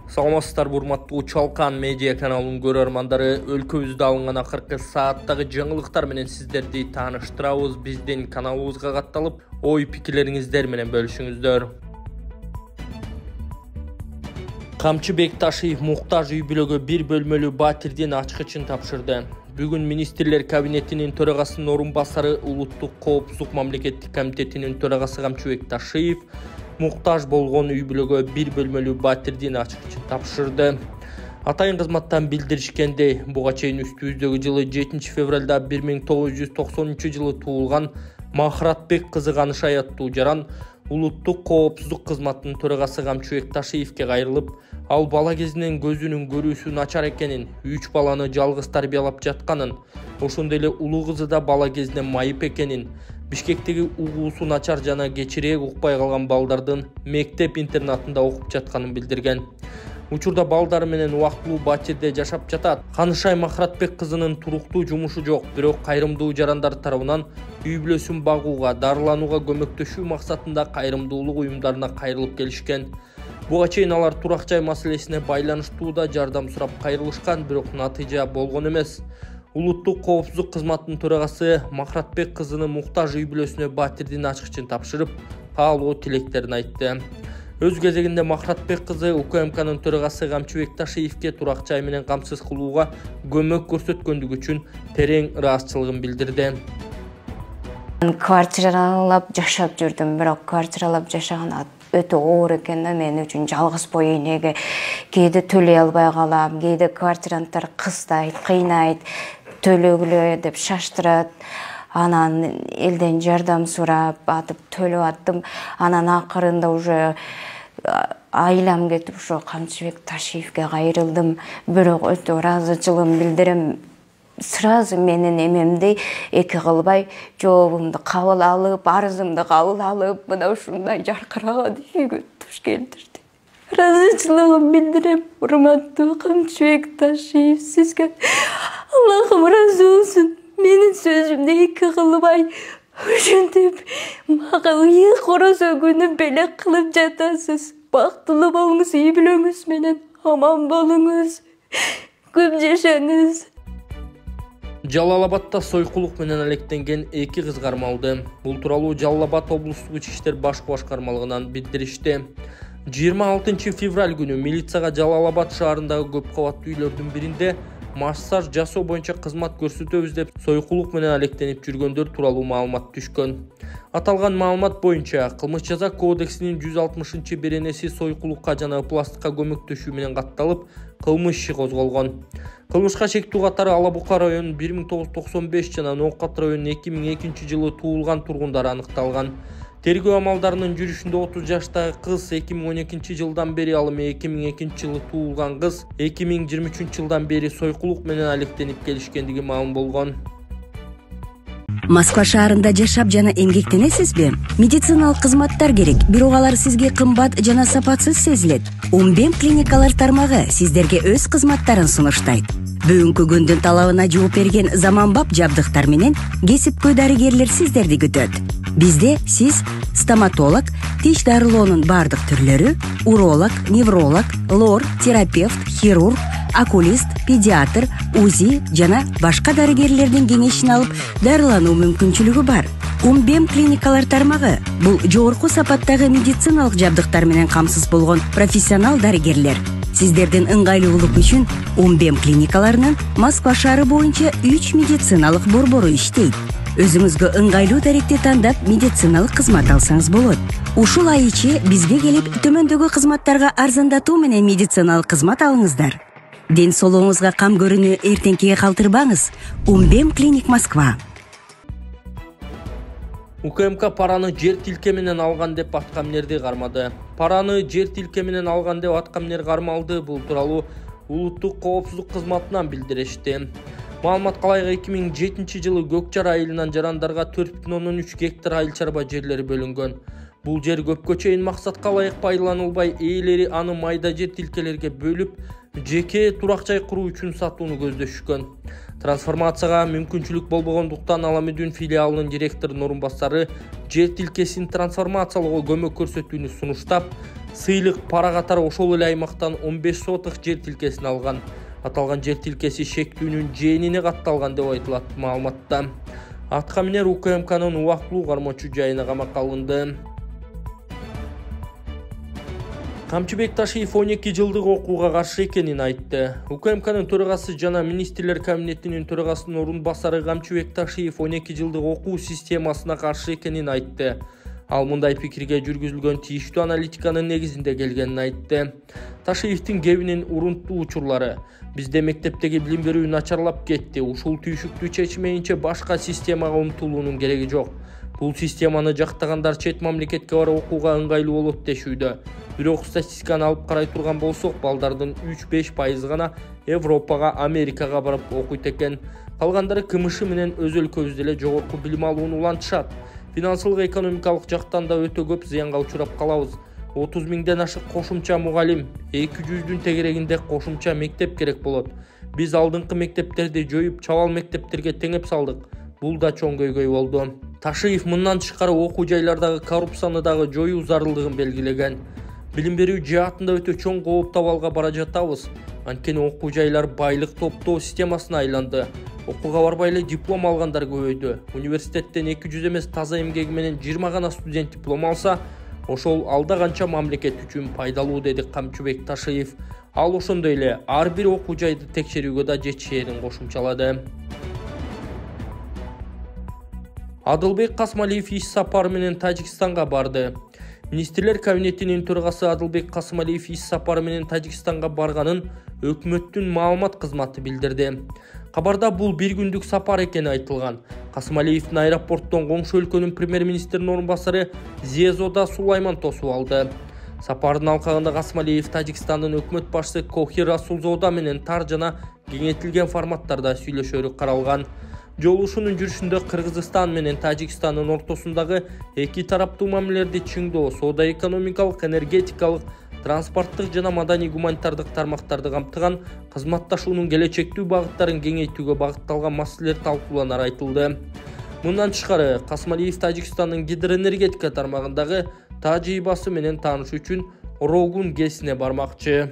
Саламатсыздар урматтуу Чалкан медиа каналынын көрөрмандары, өлкөбүздө алынган акыркы сааттагы жаңылыктар менен сиздерди тааныштырабыз. Биздин каналыбызга катталып, ой пикирлериңиздер менен бөлүшүңүздөр. Камчы Бекташиев Муктаж үй-бүлөгө 1 бөлмөлүү батирдин ачкычын тапшырды. Бүгүн министрлер кабинетинин төрагасынын орун басары Улуттук коопсуздук мамлекеттик комитетинин төрагасы Камчы Бекташиев Муктаж болгон үй-бүлөгө 1 бөлмөлүү батирдин ачкычын тапшырды. Атайын кызматтан билдиришкендей, буга чейин үстүбүздөгү жылы 7 февралда 1990 жылы туулган Махратбек кызы Канышай аттуу жаран Улуттук коопсуздук кызматынын төрагасы Камчы Бекташиевке кайрылып, ал бала кезинен көзүнүн көрүүсү начар экенин, 3 баланы жалгыз тарбиялап жатканын, ошондой эле улуу кызы да бала кезинен майып экенин, Бишкектеги угуусу начар жана кечирээк укпай калган балдардын мектеп-интернатында окуп жатканын билдирген. Учурда балдары менен убактылуу батирде жашап жатат. Канышай Махратбек кызынын туруктуу жумушу жок, бирок кайрымдуу жарандар тарабынан үй-бүлөсүн багууга, дарыланууга көмөктөшүү максатында кайрымдуулук уюмдарына кайрылып келишкен. Буга чейин алар турак жай маселесине байланыштуу да жардам сурап кайрылышкан, бирок натыйжа болгон эмес. Улуттук коопсуздук кызматынын төрагасы Махратбек кызынын Муктаж үй-бүлөсүнө батирдин ачкычын тапшырып, каалоо тилектерин айтты. Өз кезегинде Махратбек кызы УКМКнын төрагасы Камчы Бекташиевке турак жай менен камсыз кылууга көмөк көрсөткөндүгү үчүн терең ыраазычылыгын билдирди. Квартиралап жашап жүрдүм, бирок квартиралап жашаган өтө оор экен мен үчүн. Жалгыз бой энеге кээде төлөй албай калам, кээде квартиранттар кыстайт, кыйнайт, төлөгүлө деп шаштырат. Анан элден жардам сурап атып төлөп аттым. Анан акырында уже айлам кетип ошо Камчы Бекташиевке кайрылдым. Бирок өтө ыраазычылыгымды билдирем. Сразу менин эмемди эки кылбай, жообумду кабыл алып, арызымды кабыл алып, мына ушундай жаркыраган үйгө туш келтирди. Ыраазычылыгымды билдирем, урматтуу Камчы Бекташиев, сизге Аллахым ыраазы болсун. Менин сөзүмдү эки кылбай, ушинтип мага ыйык коросо күнү белек кылып жатасыз. Бактылуу болуңуз, үй-бүлөңүз менен аман болуңуз. Көп жашаңыз. Жалал-Абадта сойкулук менен алектенген 2 кыз кармалды. Бул тууралуу Жалал-Абад облустук ички иштер баш башкармалыгынан билдиришти. 26 февраль күнү милицияга Жалал-Абад шаарындагы көп кабаттуу үйлөрдүн биринде массаж жасоо боюнча кызмат көрсөтөбүз деп сойкулук менен алектенип жүргөндөр тууралуу маалымат түшкөн. Аталган маалымат боюнча Кылмыш жаза кодексинин 160-беренеси сойкулукка жана ыпластыкка көмөктөшүү менен катталып, кылмыш иши козголгон. Кылмышка шектүү катары Ала Бука районунун 1995 жана Ноокат районунун 2002 жылы туулган тургундары аныкталган. Тергөө амалдарынын жүрүшүндө 30 жаштагы кыз 2012 жылдан бери, ал эми 2002 жылы туулган кыз 2023 жылдан бери сойкулук менен алектенип келишкендиги маалым болгон. Москва шаарында жашап жана эмгектенесизби? Медициналык кызматтар керек, бирок алар сизге кымбат жана сапатсыз сезилет. Умбем клиникалар тармагы сиздерге өз кызматтарын сунуштайт. Бүгүнкү күндүн талабына жооп берген заманбап жабдыктар менен кесипкөй дарыгерлер сиздерди күтөт. Бизде сиз стоматолог, тиш дарылоонун бардык түрлөрү, уролог, невролог, лор, терапевт, хирург, окулист, педиатр, УЗИ жана башка дарыгерлердин кеңешин алып дарылануу мүмкүнчүлүгү бар. Умбем клиникалар тармагы бул жогорку сапаттагы медициналык жабдыктар менен камсыз болгон профессионал дарыгерлер. Сиздердин ыңгайлуулук үчүн Умбем клиникаларынын Москва шаары боюнча 3 медициналык борбору иштейт. Өзүңүзгө ыңгайлуу даректи тандап медициналык кызмат алсаңыз болот. Ушул ай ичи бизге келип төмөндөгү кызматтарга арзандатуу менен медициналык кызмат алыңыздар. Ден соолугуңузга кам көрүүнү эртеңкиге калтырбаңыз. Умбем клиник Москва. УКМК параны жер тилке менен алган деп аткамнерди кармады. Параны жер тилке менен алган деп аткамнер кармалды. Бул тууралуу Улуттук коопсуздук кызматынан билдиришти. Маалымат калайга 2007 жылы Көкжар айылынан жарандарга 4,3 гектар айыл чарба жерлери бөлүнгөн. Бул жер көпкө чейин максатка ылайык пайдаланылбай, ээлери аны майда жер тилкелерге бөлүп, жеке турак жай куруу үчүн сатууну көздөшкөн. Трансформацияга мүмкүнчүлүк болбогондуктан Аламедүн филиалынын директорунун орун басары жер тилкесин трансформациялоого көмөк көрсөтүүнү сунуштап, Сыйлык пара катары ошол эле аймактан 15 соток жер тилкесин алган. Аталган жер тилкеси шектүүнүн жээнине катталган деп айтылат маалыматта. Аткаминер УКМКнын убактылуу кармоочу жайына камакка алынды. Камчы Бекташиев 12 жылдык окууга каршы экенин айтты. УКМКнын төрагасы жана министрлер кабинетинин төрагасынын орун басары Камчы Бекташиев 12 жылдык окуу системасына каршы экенин айтты. Ал мындай пикирге жүргүзүлгөн тийиштүү аналитиканын негизинде келгенин айтты. Ташиевдин кебинин урунттуу учурлары: бизде мектептеги билим берүү начарлап кетти. Ушул түйшүктү чечмейинче башка системага умтулуунун кереги жок. Бул системаны жактагандар чет мамлекетке барып окууга ыңгайлуу болот дешүүдө. Бирок статистиканы алып карай турган болсок, балдардын 3-5% гана Европага, Америкага барып окуйт экен. Калгандары КМШ менен өз өлкөбүздө эле жогорку билим алууну улантышат. Финансылык экономикалык жактан да өтө көп зыянга учурап калабыз. 30 миңден ашык кошумча мугалим, 200-дүн тегерегинде кошумча мектеп керек болот. Биз алдыңкы мектептерди жоюп, чабал мектептерге теңеп салдык. Бул да чоң көйгөй болду. Ташиев мындан тышкары окуу жайлардагы коррупцияны дагы жоюу зарылдыгын белгилеген. Билим берүү жаатында өтө чоң кооптуу абалга бара жатабыз. Анткени окуу жайлар байлык топтоо системасына айланды. Окууга барбай эле диплом алгандар көбөйдү. Университеттен 200 эмес таза эмгеги менен 20 гана студент диплом алса, ошол алда канча мамлекет үчүн пайдалуу, деди Камчы Бекташиев. Ал ошондой эле ар бир окуу жайды текшерүүгө да жетишээрин кошумчалады. Адылбек Касмалиев иш сапары менен Тажикстанга барды. Министрлер кабинетинин төрагасы Адылбек Касмалиев иш сапары менен Тажикстанга барганын өкмөттүн маалымат кызматы билдирди. Кабарда бул бир күндүк сапар экени айтылган. Касмалиевдин аэропорттон коңшу өлкөнүн премьер-министринин орун басары Зиезода Сулайман тосуп алды. Сапардын алкагында Касмалиев Тажикстандын өкмөт башчысы Кохир Расулзода менен тар жана кеңейтилген форматтарда сүйлөшөрү каралган. Жолугушуунун жүрүшүндө Кыргызстан менен Тажикстандын ортосундагы эки тараптуу мамилелерди чыңдоо, соода-экономикалык, энергетикалык, транспорттук жана маданий-гуманитардык тармактарды камтыган кызматташуунун келечектүү багыттарын кеңейтүүгө багытталган маселелер талкууланары айтылды. Мындан тышкары, Касмалиев Тажикстандын гидроэнергетика тармагындагы тажрыйбасы менен таанышуу үчүн Рогун ГЭСине бармакчы.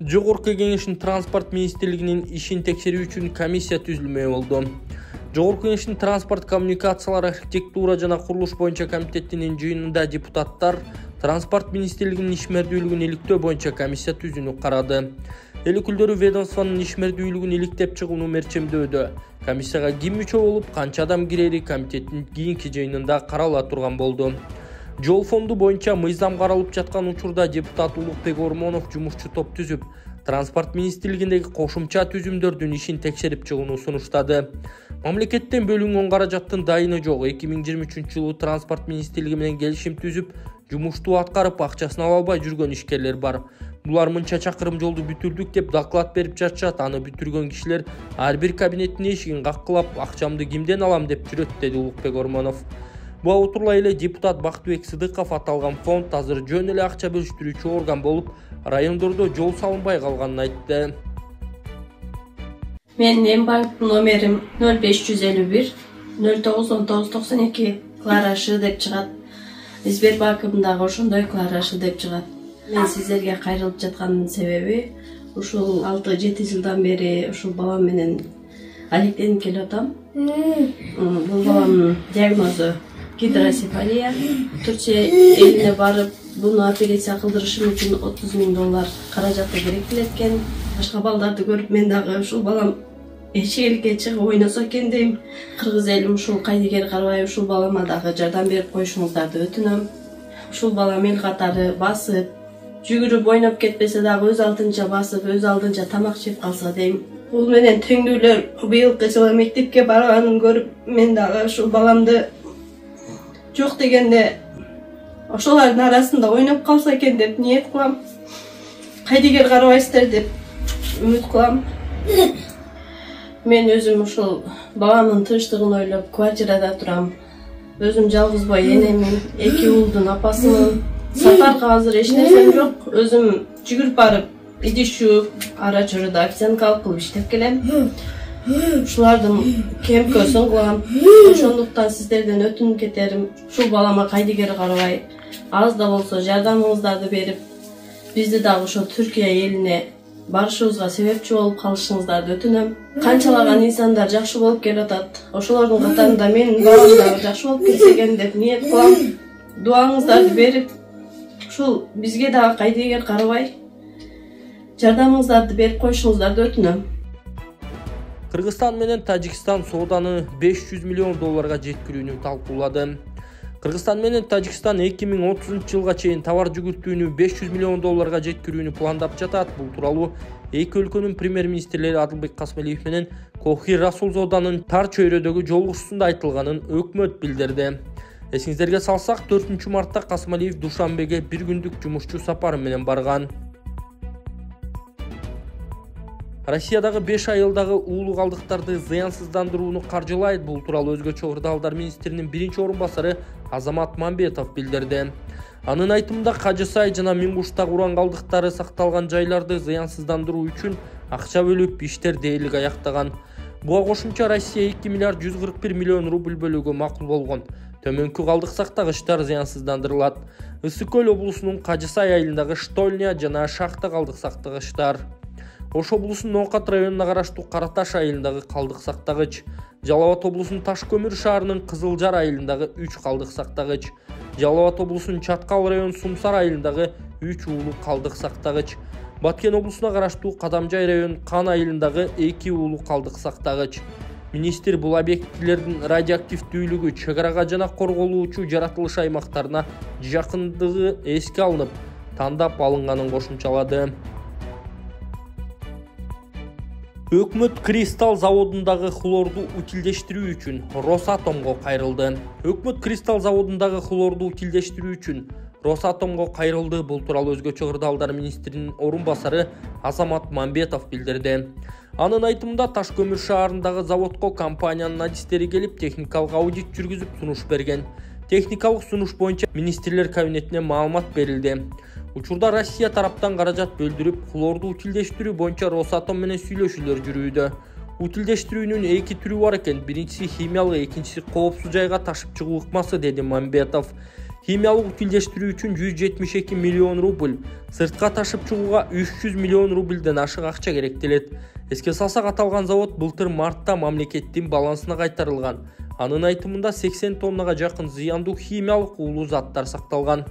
Жогорку кеңештин транспорт министрлигинин ишин текшерүү үчүн комиссия түзүлмөй болду. Жогорку кеңештин транспорт, коммуникациялар, архитектура жана курулуш боюнча комитетинин жыйынында депутаттар транспорт министрлигинин ишмердүүлүгүн иликтөө боюнча комиссия түзүүнү карады. Эл өкүлдөрү ведомствонун ишмердүүлүгүн иликтеп чыгууну мерчемдөөдө. Комиссияга ким мүчө болуп, канча адам кирери комитеттин кийинки жыйынында карала турган болду. Жол фонду боюнча мыйзам каралып жаткан учурда депутат Улукбек Ормонов жумушчу топ түзүп, транспорт министрлигиндеги кошумча түзүмдөрдүн ишин текшерип чыгууну сунуштады. Мамлекеттен бөлүнгөн каражаттын дайыны жок. 2023 жылы транспорт министрлиги менен келишим түзүп, жумушту аткарып, акчасын ала албай жүргөн ишкерлер бар. Булар мынча чакырым жолду бүтүрдүк деп доклад берип жатышат. Аны бүтүргөн кишилер ар бир кабинеттин эшигин каккылап, акчамды кимден алам деп жүрөт, деди Улукбек Ормонов. Буга отурлай эле депутат Бактыбек Сыдыков аталган фонд азыр жөн эле акча бөлүштүрүүчү орган болуп, райондордо жол салынбай калганын айтты. Менин банк номерим 0551 091992 Кларашы деп чыгат. Сбербанкым дагы ошондой Кларашы деп чыгат. Мен сиздерге кайрылып жаткандын себеби ушул 6-7 жылдан бери ушул балам менен алектенип келип атам. Бул баламдын диагнозу гидросефалия. Түркия элине барып, буну операция кылдырышым үчүн $30,000 каражаты керектелет экен. Башка балдарды көрүп мен дагы ушул балам эшеликке чыгып ойносо экен дейм. Кыргыз элим ушул Кайдыгер Карабаев ушул балама дагы жардам берип коюшуңуздарды өтүнөм. Ушул балам эл катары басып, жүгүрүп ойноп кетпесе дагы өз алдынча басып, өз алдынча тамак жеп калса дейм. Бул менен теңдүүлөр быйылкы жылы мектепке барганын көрүп, мен дагы ушул баламды жок дегенде ошолордун арасында ойноп калса экен деп ниет кылам. Кайдыгер карабайсыздар деп үмүт кылам. Мен өзүм ушул баламдын тынчтыгын ойлоп квартирада турам. Өзүм жалгыз бой энемин, 2 уулдун апасымын. Сапарга азыр эч нерсем жок. Өзүм жүгүрүп барып, идиш жууп, ара чоруда официанткалык кылып иштеп келем. ушулардын кемкөсүн кылам. Ошондуктан сиздерден өтүнүп кетерим, ушул балама кайдыгер карабай, аз да болсо жардамыңыздарды берип, бизди дагы ошо Түркия элине барышыбызга себепчи болуп калышыңыздарды өтүнөм. Канчалаган инсандар жакшы болуп келатат. Ошолордун катарында менин балам дагы жакшы болуп кетсе экен деп ниет кылам. Дуаңыздарды берип, ушул бизге дагы кайдыгер карабай, жардамыңыздарды берип коюшуңуздарды өтүнөм. Кыргызстан менен Тажикстан сооданы 500 миллион долларга жеткирүүнү талкуулады. Кыргызстан менен Тажикстан 2030 жылга чейин товар жүгүртүүнү 500 миллион долларга жеткирүүнү пландап жатат. Бул тууралуу эки өлкөнүн премьер-министрлери Адылбек Касмалиев менен Кохир Расулзоданын тар чөйрөдөгү жолугушуусунда айтылганын өкмөт билдирди. Эсиңиздерге салсак, 4 мартта Касмалиев Душанбеге бир күндүк жумушчу сапары менен барган. Россиядагы 5 айылдагы уулуу калдыктарды зыянсыздандырууну каржылайт. Бул тууралуу өзгөчө кырдаалдар министринин биринчи орун басары Азамат Мамбетов билдирди. Анын айтымында Кажысай жана Миңгуштагы уран калдыктары сакталган жайларды зыянсыздандыруу үчүн акча бөлүп иштер дээрлик аяктаган. Буга кошумча Россия 2 миллиард 141 миллион рубль бөлүүгө макул болгон. Төмөнкү калдык сактагычтар зыянсыздандырылат. Ысык көл облусунун Кажысай айылындагы Штольня жана Шахта калдык сактагычтар. Ош облусунун Ноокат районуна караштуу Караташ айылындагы калдык сактагыч, Жалал Абад облусунун Таш көмүр шаарынын Кызылжар айылындагы 3 калдык сактагыч, Жалал Абад облусунун Чаткал районунун Сумсар айылындагы 3 уулуу калдык сактагыч, Баткен облусуна караштуу Кадамжай районунун Кан айылындагы 2 уулуу калдык сактагыч. Министр бул объектилердин радиоактивдүүлүгү чек арага жана корголуучу жаратылыш аймактарына жакындыгы эске алынып, тандап алынганын кошумчалады. Өкмөт Кристалл заводундагы хлорду утилдештирүү үчүн Росатомго кайрылды. Өкмөт Кристалл заводундагы хлорду утилдештирүү үчүн Росатомго кайрылды. Бул тууралуу өзгөчө кырдаалдар министринин орун басары Азамат Мамбетов билдирди. Анын айтымында Таш көмүр шаарындагы заводко компаниянын адистери келип техникалык аудит жүргүзүп сунуш берген. Техникалык сунуш боюнча министрлер кабинетине маалымат берилди. Учурда Россия тараптан каражат бөлдүрүп, хлорду утилдештирүү боюнча Росатом менен сүйлөшүүлөр жүрүүдө. Утилдештирүүнүн 2 түрү бар экен. Биринчиси химиялык, экинчиси коопсуз жайга ташып чыгуу ыкмасы, деди Мамбетов. Химиялык утилдештирүү үчүн 172 миллион рубль, сыртка ташып чыгууга 300 миллион рубльден ашык акча керектелет. Эске салсак, аталган завод былтыр мартта мамлекеттин балансына кайтарылган. Анын айтымында 80 тоннага жакын зыяндуу химиялык уулуу заттар сакталган.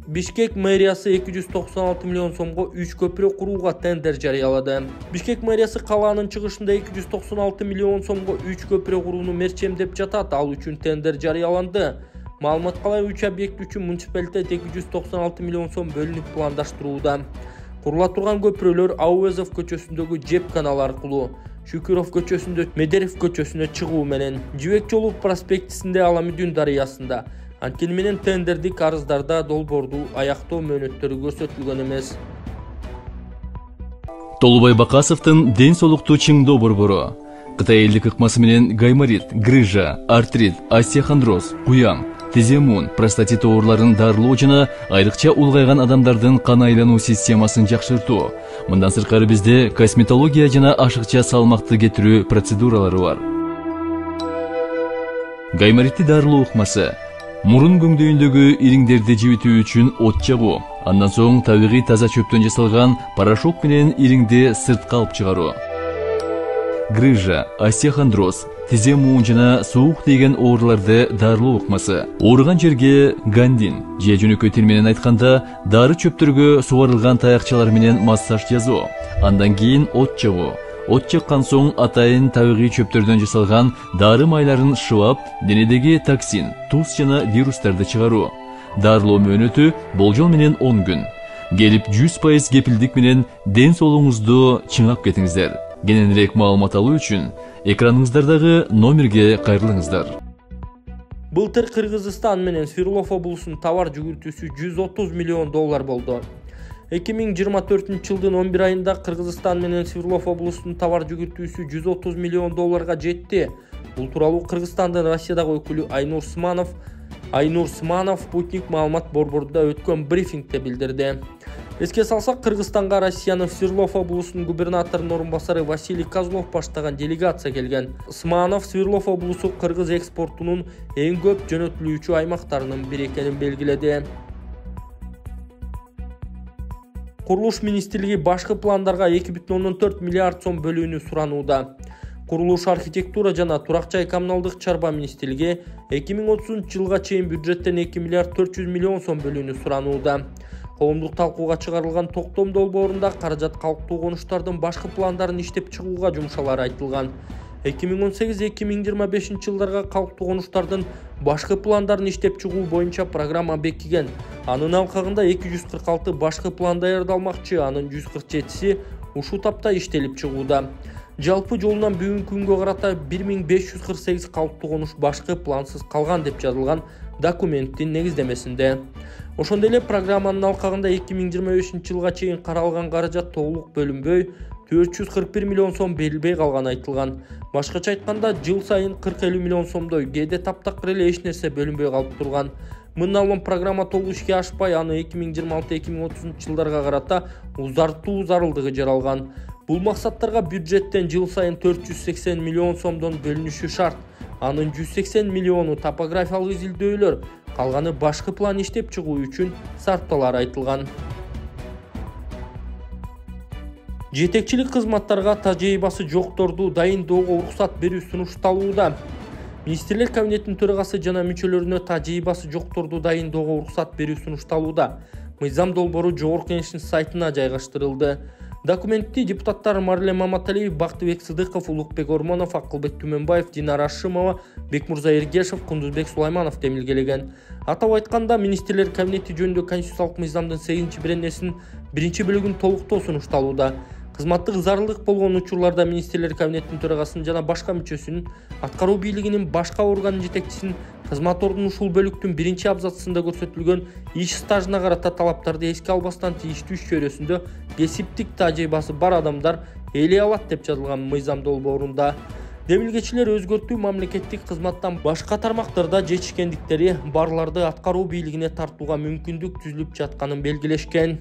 Бишкек мэриясы 296 миллион сомго 3 көпүрө курууга тендер жарыялады. Бишкек мэриясы калаанын чыгышында 296 миллион сомго 3 көпүрө курууну мерчемдеп жатат. Ал үчүн тендер жарыяланды. Маалыматка ылайык 3 объект үчүн муниципалитет 296 миллион сом бөлүнүп пландаштырууда. Курула турган көпүрөлөр Ауезов көчөсүндөгү Жеп каналы аркылуу, Шүкүров көчөсүндө Медерев көчөсүнө чыгуу менен, Жибек жолу проспектисинде Аламүдүн дарыясында. Анткени менен тендердик арыздарда долбоорду аяктоо мөөнөттөрү көрсөтүлгөн эмес. Толубай Бакасовдун ден соолукту чыңдоо борбору. Кытай элдик ыкмасы менен гайморит, грыжа, артрит, остеохондроз, куяң, тизе муун, простатит ооруларын дарылоо жана айрыкча улгайган адамдардын кан айлануу системасын жакшыртуу. Мындан сырткары бизде косметология жана ашыкча салмакты кетирүү процедуралары бар. Гайморитти дарылоо ыкмасы. Мурун көңдөйүндөгү ириңдерди жибитүү үчүн от жагуу. Андан соң табигый таза чөптөн жасалган порошок менен ириңди сыртка алып чыгаруу. Грыжа, остеохондроз, тизе муун жана суук тийген ооруларды дарылоо ыкмасы. Ооруган жерге гандин, же жөнөкөй тил менен айтканда, дары чөптөргө сугарылган таякчалар менен массаж жасоо. Андан кийин от жагуу. От жаккан соң атайын табигый чөптөрдөн жасалган дары майларын шыбап, денедеги токсин, туз жана вирустарды чыгаруу. Дарылоо мөөнөтү болжол менен 10 күн. Келип 100% кепилдик менен ден соолугуңузду чыңап кетиңиздер. Кененирээк маалымат алуу үчүн экраныңыздардагы номерге кайрылыңыздар. Былтыр Кыргызстан менен Свердлов облусунун товар жүгүртүүсү 130 миллион доллар болду. 2024 жылдын 11 айында Кыргызстан менен Свердлов облусунун товар жүгүртүүсү 130 миллион долларга жетти. Бул тууралуу Кыргызстандын Россиядагы өкүлү Айнур Сманов Спутник маалымат борборунда өткөн брифингде билдирди. Эске салсак, Кыргызстанга Россиянын Свердлов облусунун губернаторунун орун басары Василий Козлов баштаган делегация келген. Сманов Свердлов облусу кыргыз экспортунун эң көп жөнөтүлүүчү аймактарынын бири экенин белгиледи. Курулуш министрлиги башкы пландарга 2,4 миллиард сом бөлүүнү суранууда. Курулуш, архитектура жана турак жай коммуналдык чарба министрлиги 2030 жылга чейин бюджеттен 2 миллиард 400 миллион сом бөлүүнү суранууда. Коомдук талкууга чыгарылган токтом долбоорунда каражат калктуу конуштардын башкы пландарын иштеп чыгууга жумшалары айтылган. 2018-2025 жылдарга калктуу конуштардын башкы пландарын иштеп чыгуу боюнча программа бекиген. Анын алкагында 246 башкы план даярдалмакчы, анын 147си ушул тапта иштелип чыгууда. Жалпы жолунан бүгүнкү күнгө карата 1548 калктуу конуш башкы плансыз калган деп жазылган документтин негиздемесинде. Ошондой эле программанын алкагында 2025 жылга чейин каралган каражат толук бөлүнбөй 441 миллион сом берилбей калганы айтылган. Башкача айтканда, жыл сайын 40-50 миллион сомдой, кээде таптакыр эле эч нерсе бөлүнбөй калып турган. Мындан программа толук ишке ашпай, аны 2026-2030 жылдарга карата узартуу зарылдыгы жаралган. Бул максаттарга бюджеттен жыл сайын 480 миллион сомдон бөлүнүшү шарт. Анын 180 миллиону топографиялык изилдөөлөр, калганы башкы план иштеп чыгуу үчүн сарпталар айтылган. Жетекчилик кызматтарга тажрыйбасы жокторду дайындоого уруксат берүү сунушталууда. Министрлер кабинетинин төрагасы жана мүчөлөрүнө тажрыйбасы жокторду дайындоого уруксат берүү сунушталууда. Мыйзам долбоору Жогорку Кеңештин сайтына жайгаштырылды. Документти депутаттар Марлен Маматалиев, Бактыбек Сыдыков, Улукбек Ормонов, Акылбек Түмөнбаев, Динара Ашимова, Бекмурза Эргешев, Кундузбек Сулайманов демилгелеген. Атап айтканда, министрлер кабинети жөнүндө конституциялык мыйзамдын 8-беренесинин 1-бөлүгүн толуктоо сунушталууда. Кызматтык зарылдык болгон учурларда министрлер кабинетинин төрагасынын жана башка мүчөсүнүн, аткаруу бийлигинин башка орган жетекчисинин кызмат ордунун ушул бөлүктүн 1-абзацында көрсөтүлгөн иш стажына карата талаптарды эске албастан тийиштүү иш чөйрөсүндө кесиптик тажрыйбасы бар адамдар ээлей алат деп жазылган мыйзам долбоорунда. Демилгечилер өзгөртүү мамлекеттик кызматтан башка тармактарда жетишкендиктери барларды аткаруу бийлигине тартууга мүмкүндүк түзүлүп жатканын белгилешкен.